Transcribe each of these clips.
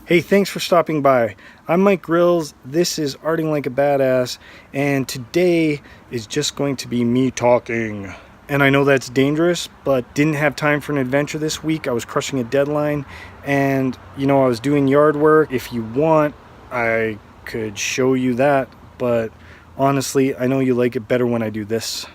Hey, thanks for stopping by. I'm Mike Grills. This is Arting Like a Badass, and today is just going to be me talking. And I know that's dangerous, but didn't have time for an adventure this week. I was crushing a deadline, and I was doing yard work. If you want, I could show you that, but honestly, I know you like it better when I do this.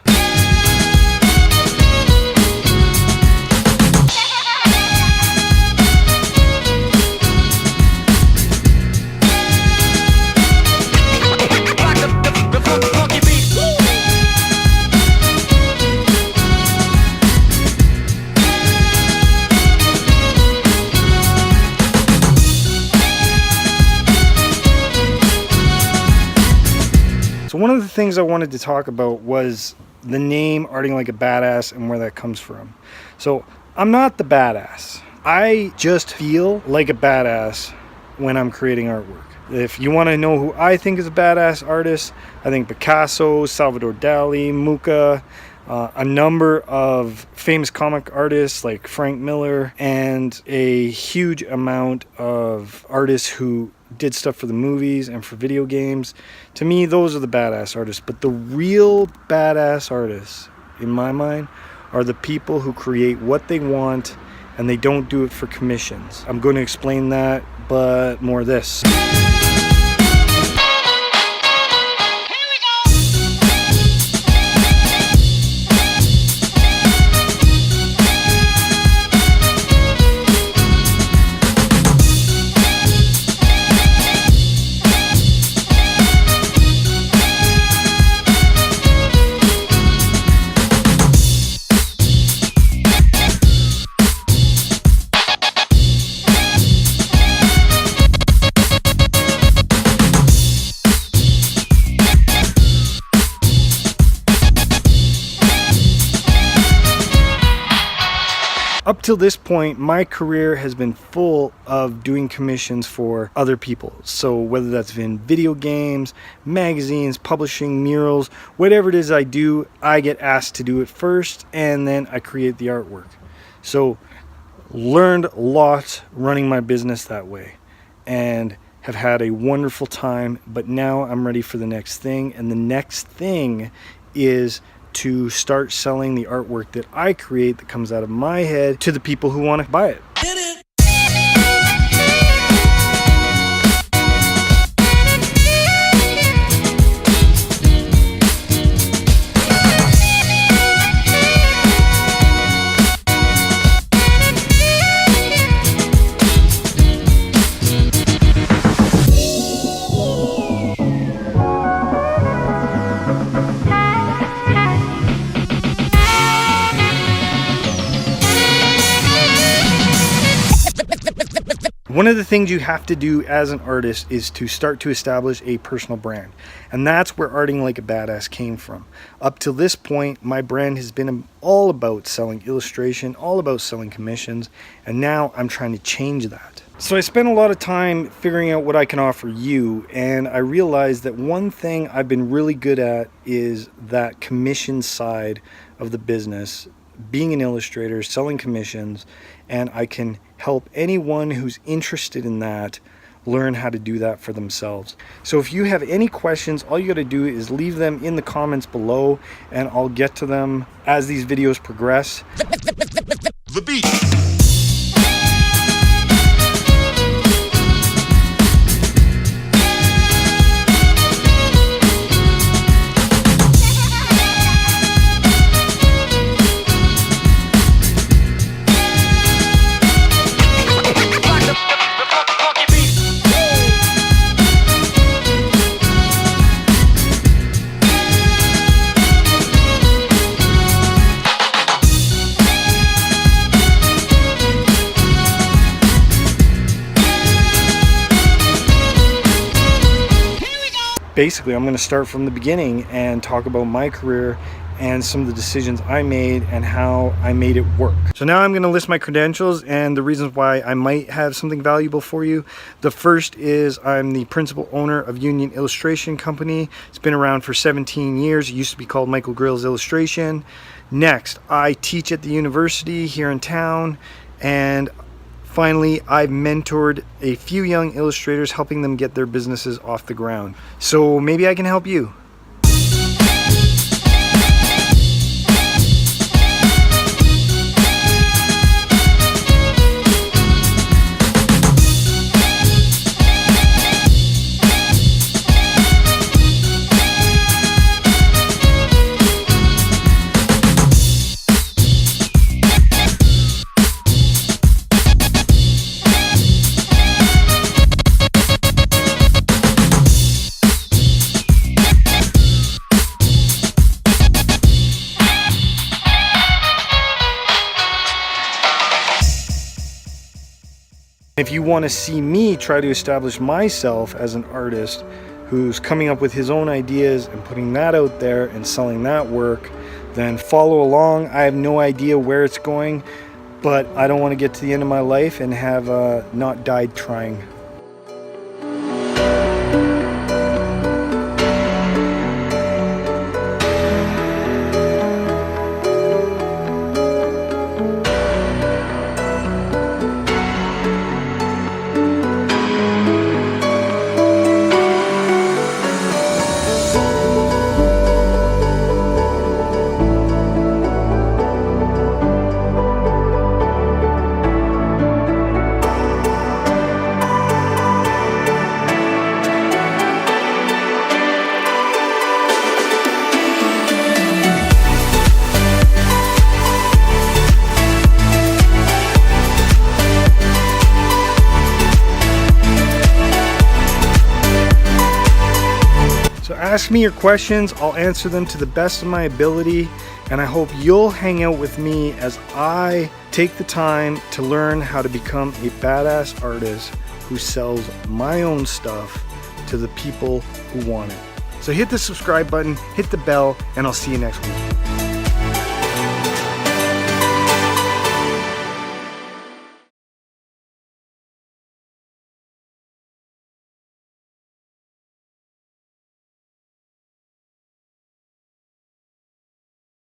So one of the things I wanted to talk about was the name Arting Like a Badass and where that comes from. So I'm not the badass. I just feel like a badass when I'm creating artwork. If you want to know who I think is a badass artist, I think Picasso, Salvador Dali, Mucha, a number of famous comic artists like Frank Miller, and a huge amount of artists who did stuff for the movies and for video games. To me, those are the badass artists. But the real badass artists, in my mind, are the people who create what they want and they don't do it for commissions. I'm going to explain that, but more of this. Up till this point, my career has been full of doing commissions for other people. So whether that's in video games, magazines, publishing, murals, whatever it is I do, I get asked to do it first, and then I create the artwork. So learned a lot running my business that way, and have had a wonderful time. But now I'm ready for the next thing, and the next thing is to start selling the artwork that I create that comes out of my head to the people who want to buy it. One of the things you have to do as an artist is to start to establish a personal brand. And that's where Arting Like a Badass came from. Up till this point, my brand has been all about selling illustration, all about selling commissions, and now I'm trying to change that. So I spent a lot of time figuring out what I can offer you, and I realized that one thing I've been really good at is that commission side of the business, being an illustrator, selling commissions, and I can help anyone who's interested in that learn how to do that for themselves. So if you have any questions, all you got to do is leave them in the comments below, and I'll get to them as these videos progress. The beat. Basically, I'm going to start from the beginning and talk about my career and some of the decisions I made and how I made it work. So now I'm going to list my credentials and the reasons why I might have something valuable for you. The first is I'm the principal owner of Union Illustration Company. It's been around for 17 years. It used to be called Michael Grills Illustration. Next, I teach at the university here in town, and Finally, I've mentored a few young illustrators, helping them get their businesses off the ground. So maybe I can help you. If you want to see me try to establish myself as an artist who's coming up with his own ideas and putting that out there and selling that work, then follow along. I have no idea where it's going, but I don't want to get to the end of my life and have not died trying. So ask me your questions, I'll answer them to the best of my ability, and I hope you'll hang out with me as I take the time to learn how to become a badass artist who sells my own stuff to the people who want it. So hit the subscribe button, hit the bell, and I'll see you next week.